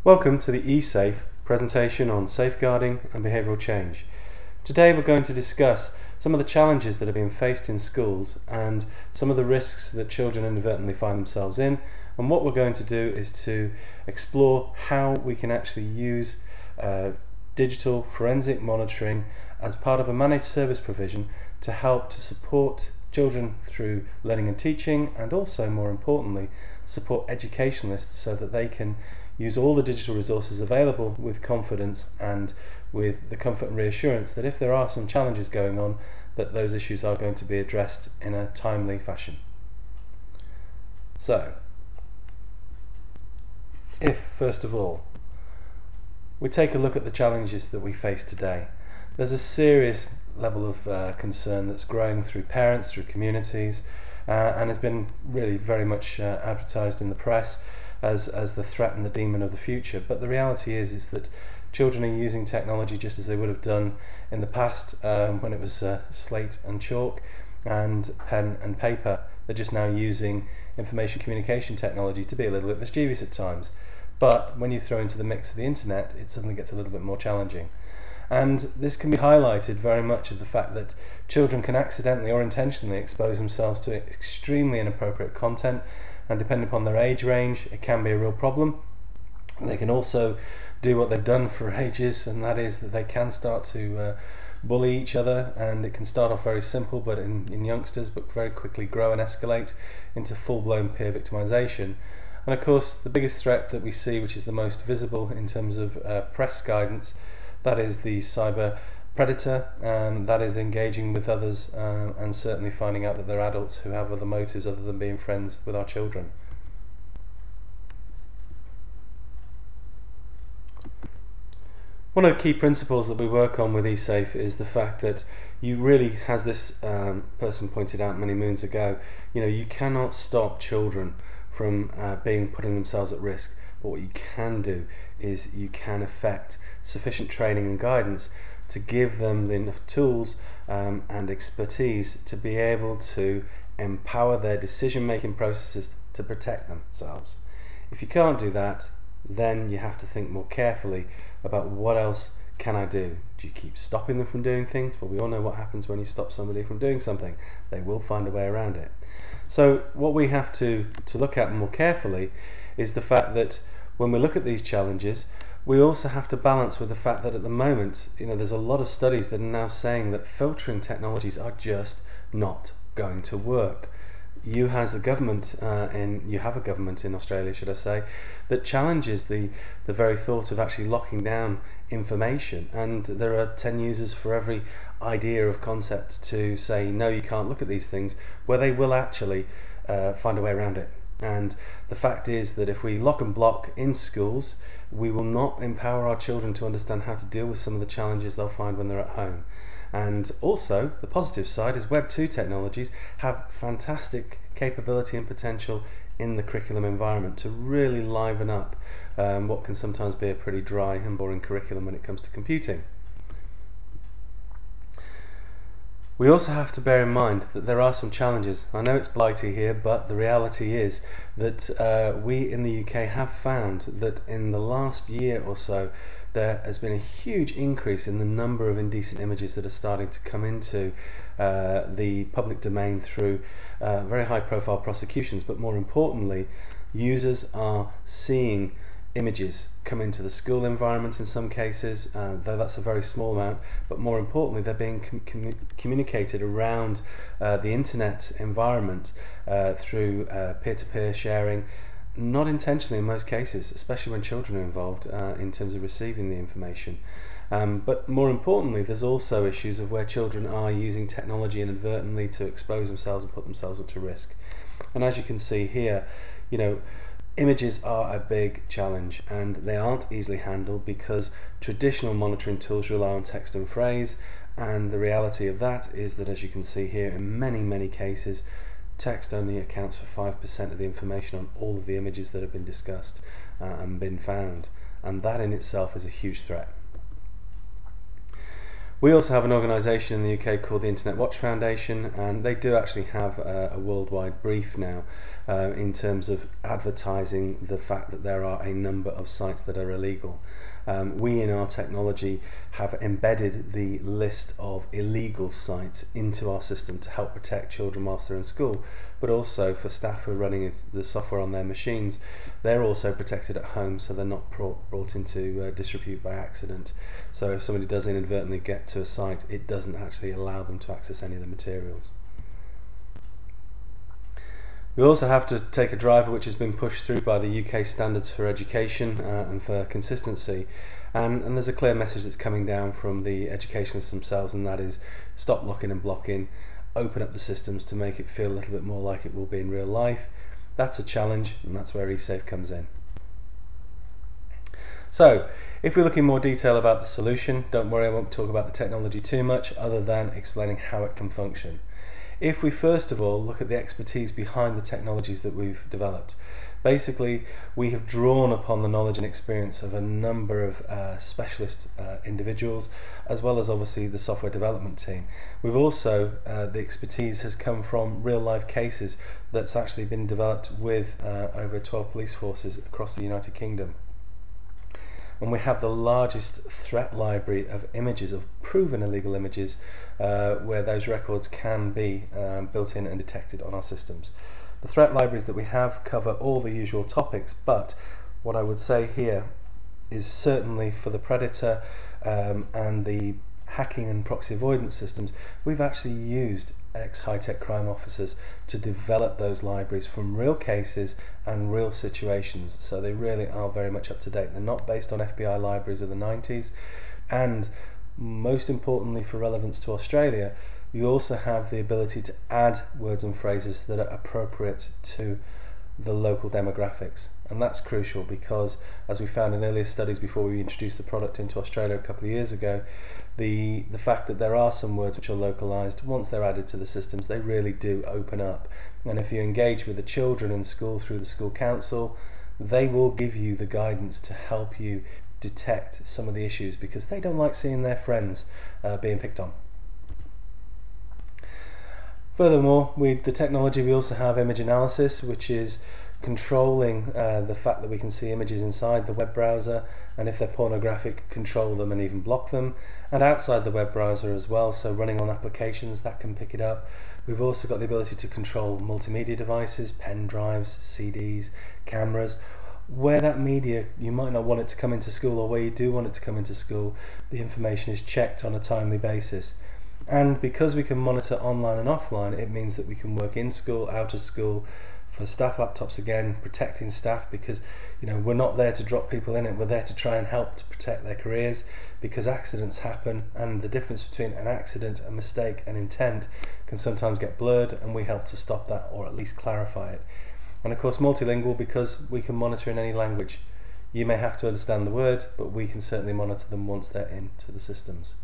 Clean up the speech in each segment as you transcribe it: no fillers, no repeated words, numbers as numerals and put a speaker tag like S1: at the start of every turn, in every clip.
S1: Welcome to the eSafe presentation on safeguarding and behavioural change. Today we're going to discuss some of the challenges that are being faced in schools and some of the risks that children inadvertently find themselves in, and what we're going to do is to explore how we can actually use digital forensic monitoring as part of a managed service provision to help to support children through learning and teaching, and also, more importantly, support educationalists so that they can use all the digital resources available with confidence and with the comfort and reassurance that if there are some challenges going on, that those issues are going to be addressed in a timely fashion. So, if first of all we take a look at the challenges that we face today, there's a serious level of concern that's growing through parents, through communities, and has been really very much advertised in the press as the threat and the demon of the future. But the reality is that children are using technology just as they would have done in the past when it was slate and chalk and pen and paper. They're just now using information communication technology to be a little bit mischievous at times. But when you throw into the mix of the internet, it suddenly gets a little bit more challenging. And this can be highlighted very much of the fact that children can accidentally or intentionally expose themselves to extremely inappropriate content, and depending upon their age range, it can be a real problem. They can also do what they've done for ages, and that is that they can start to bully each other, and it can start off very simple but in youngsters, but very quickly grow and escalate into full-blown peer victimization. And of course, the biggest threat that we see, which is the most visible in terms of press guidance, that is the cyber predator, and that is engaging with others and certainly finding out that they're adults who have other motives other than being friends with our children. One of the key principles that we work on with eSafe is the fact that you really, as this person pointed out many moons ago, you cannot stop children from putting themselves at risk. But what you can do is you can effect sufficient training and guidance to give them enough tools and expertise to be able to empower their decision-making processes to protect themselves. If you can't do that, then you have to think more carefully about what else can I do. Do you keep stopping them from doing things? Well, we all know what happens when you stop somebody from doing something. They will find a way around it. So what we have to look at more carefully is the fact that when we look at these challenges, we also have to balance with the fact that at the moment, there's a lot of studies that are now saying that filtering technologies are just not going to work. You have a government in Australia, should I say, that challenges the very thought of actually locking down information, and there are 10 users for every idea of concept to say no, you can't look at these things, where they will actually find a way around it. And the fact is that if we lock and block in schools, we will not empower our children to understand how to deal with some of the challenges they'll find when they're at home. And also, the positive side is Web 2 technologies have fantastic capability and potential in the curriculum environment to really liven up what can sometimes be a pretty dry and boring curriculum when it comes to computing. We also have to bear in mind that there are some challenges. I know it's blighty here, but the reality is that we in the UK have found that in the last year or so there has been a huge increase in the number of indecent images that are starting to come into the public domain through very high profile prosecutions, but more importantly, users are seeing images come into the school environment in some cases, though that's a very small amount, but more importantly they're being communicated around the internet environment through peer-to-peer sharing, not intentionally in most cases, especially when children are involved in terms of receiving the information. But more importantly, there's also issues of where children are using technology inadvertently to expose themselves and put themselves at risk. And as you can see here, images are a big challenge, and they aren't easily handled because traditional monitoring tools rely on text and phrase, and the reality of that is that, as you can see here, in many cases text only accounts for 5% of the information on all of the images that have been discussed and been found, and that in itself is a huge threat. We also have an organisation in the UK called the Internet Watch Foundation, and they do actually have a worldwide brief now in terms of advertising the fact that there are a number of sites that are illegal. We in our technology have embedded the list of illegal sites into our system to help protect children whilst they're in school, but also for staff who are running the software on their machines, they're also protected at home, so they're not brought into disrepute by accident. So if somebody does inadvertently get to a site, it doesn't actually allow them to access any of the materials. We also have to take a driver which has been pushed through by the UK Standards for Education and for consistency, and there's a clear message that's coming down from the educationists themselves, and that is stop locking and blocking, open up the systems to make it feel a little bit more like it will be in real life. That's a challenge, and that's where eSafe comes in. So if we look in more detail about the solution, don't worry, I won't talk about the technology too much other than explaining how it can function. If we first of all look at the expertise behind the technologies that we've developed, basically we have drawn upon the knowledge and experience of a number of specialist individuals, as well as obviously the software development team. We've also, the expertise has come from real life cases that's actually been developed with over 12 police forces across the United Kingdom. And we have the largest threat library of images, of proven illegal images, where those records can be built in and detected on our systems. The threat libraries that we have cover all the usual topics, but what I would say here is certainly for the predator and the hacking and proxy avoidance systems, we've actually used ex-high-tech crime officers to develop those libraries from real cases and real situations, so they really are very much up to date. They're not based on FBI libraries of the 90s, and most importantly for relevance to Australia, you also have the ability to add words and phrases that are appropriate to the local demographics, and that's crucial because, as we found in earlier studies before we introduced the product into Australia a couple of years ago, the fact that there are some words which are localized, once they're added to the systems, they really do open up. And if you engage with the children in school through the school council, they will give you the guidance to help you detect some of the issues, because they don't like seeing their friends being picked on. Furthermore, with the technology we also have image analysis, which is controlling the fact that we can see images inside the web browser, and if they're pornographic, control them and even block them, and outside the web browser as well, so running on applications that can pick it up. We've also got the ability to control multimedia devices, pen drives, CDs, cameras. Where that media, you might not want it to come into school, or where you do want it to come into school, the information is checked on a timely basis. And because we can monitor online and offline, it means that we can work in school, out of school, for staff laptops again, protecting staff, because we're not there to drop people in it, we're there to try and help to protect their careers, because accidents happen, and the difference between an accident, a mistake and intent can sometimes get blurred, and we help to stop that, or at least clarify it. And of course multilingual, because we can monitor in any language. You may have to understand the words, but we can certainly monitor them once they're into the systems.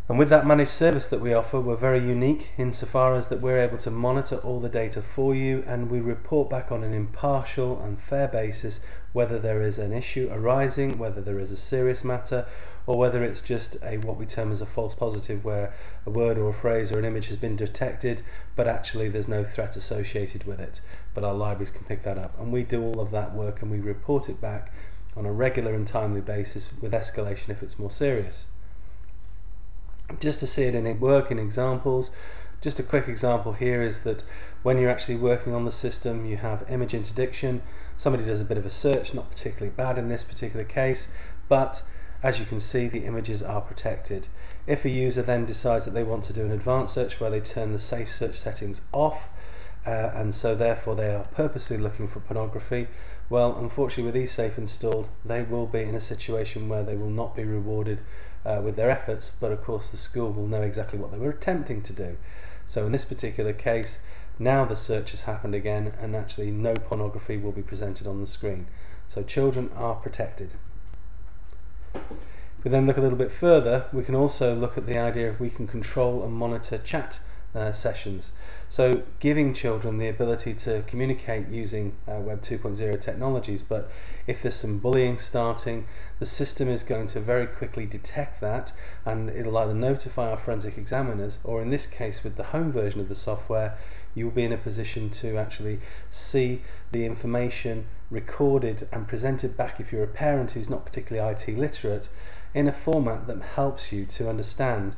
S1: And with that managed service that we offer, we're very unique insofar as that we're able to monitor all the data for you, and we report back on an impartial and fair basis whether there is an issue arising, whether there is a serious matter, or whether it's just what we term as a false positive, where a word or a phrase or an image has been detected, but actually there's no threat associated with it. But our libraries can pick that up, and we do all of that work and we report it back on a regular and timely basis, with escalation if it's more serious. Just to see it in working examples, just a quick example here is that when you're actually working on the system, you have image interdiction. Somebody does a bit of a search, not particularly bad in this particular case, but as you can see, the images are protected. If a user then decides that they want to do an advanced search where they turn the safe search settings off, and so therefore they are purposely looking for pornography, well, unfortunately with eSafe installed, they will be in a situation where they will not be rewarded with their efforts, but of course the school will know exactly what they were attempting to do. So in this particular case, now the search has happened again, and actually no pornography will be presented on the screen. So children are protected. If we then look a little bit further, we can also look at the idea of we can control and monitor chat sessions. So giving children the ability to communicate using Web 2.0 technologies, but if there's some bullying starting, the system is going to very quickly detect that, and it'll either notify our forensic examiners, or in this case with the home version of the software, you will be in a position to actually see the information recorded and presented back, if you're a parent who's not particularly IT literate, in a format that helps you to understand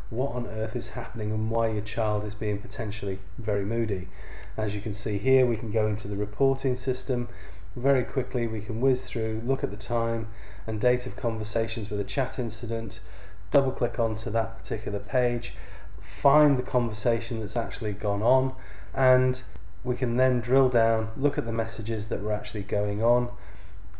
S1: what on earth is happening and why your child is being potentially very moody. As you can see here, we can go into the reporting system very quickly. We can whiz through, look at the time and date of conversations with a chat incident, double click onto that particular page, find the conversation that's actually gone on, and we can then drill down, look at the messages that were actually going on.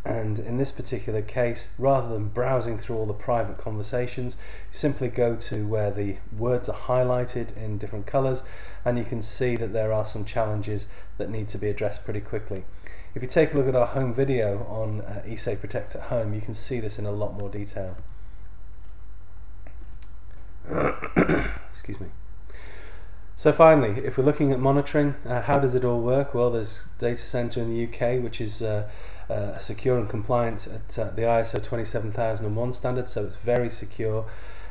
S1: And in this particular case, rather than browsing through all the private conversations, you simply go to where the words are highlighted in different colours, and you can see that there are some challenges that need to be addressed pretty quickly. If you take a look at our home video on eSafe Protect at Home, you can see this in a lot more detail. Excuse me. So finally, if we're looking at monitoring, how does it all work? Well, there's Data Centre in the UK, which is secure and compliant at the ISO 27001 standard, so it's very secure,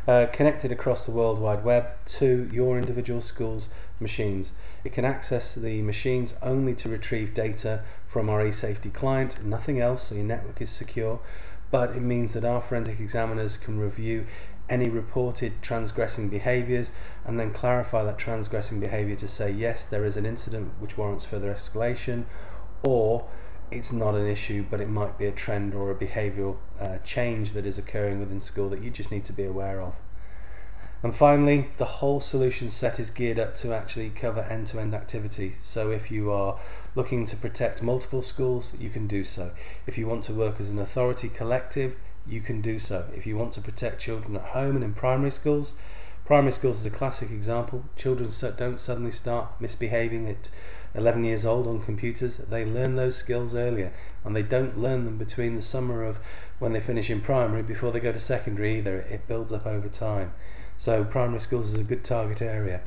S1: connected across the World Wide Web to your individual school's machines. It can access the machines only to retrieve data from our eSafety client, nothing else, so your network is secure, but it means that our forensic examiners can review any reported transgressing behaviours and then clarify that transgressing behaviour to say yes, there is an incident which warrants further escalation, or it's not an issue but it might be a trend or a behavioural change that is occurring within school that you just need to be aware of. And finally, the whole solution set is geared up to actually cover end-to-end activity. So if you are looking to protect multiple schools, you can do so. If you want to work as an authority collective, you can do so. If you want to protect children at home and in primary schools is a classic example. Children don't suddenly start misbehaving at 11 years old on computers. They learn those skills earlier, and they don't learn them between the summer of when they finish in primary before they go to secondary either. It builds up over time. So primary schools is a good target area.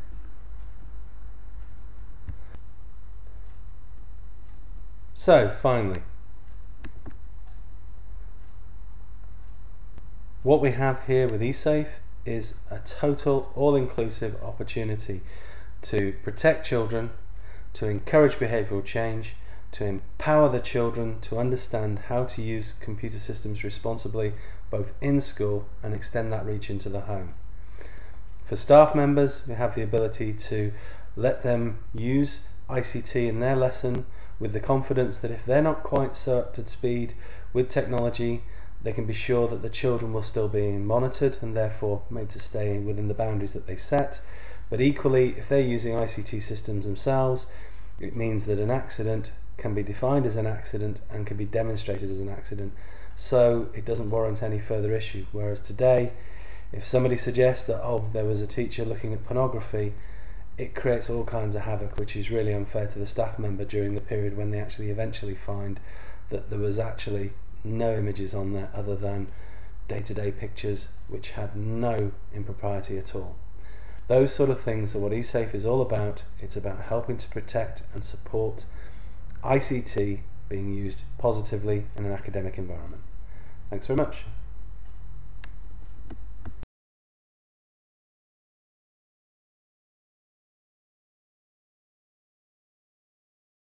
S1: So finally, what we have here with eSafe is a total all-inclusive opportunity to protect children, to encourage behavioural change, to empower the children to understand how to use computer systems responsibly, both in school and extend that reach into the home. For staff members, we have the ability to let them use ICT in their lesson with the confidence that if they're not quite so up to speed with technology, they can be sure that the children will still be monitored and therefore made to stay within the boundaries that they set. But equally, if they're using ICT systems themselves, it means that an accident can be defined as an accident and can be demonstrated as an accident, so it doesn't warrant any further issue. Whereas today, if somebody suggests that, oh, there was a teacher looking at pornography, it creates all kinds of havoc, which is really unfair to the staff member during the period when they actually eventually find that there was actually no images on there other than day-to-day pictures which had no impropriety at all. Those sort of things are what eSafe is all about. It's about helping to protect and support ICT being used positively in an academic environment. Thanks very much.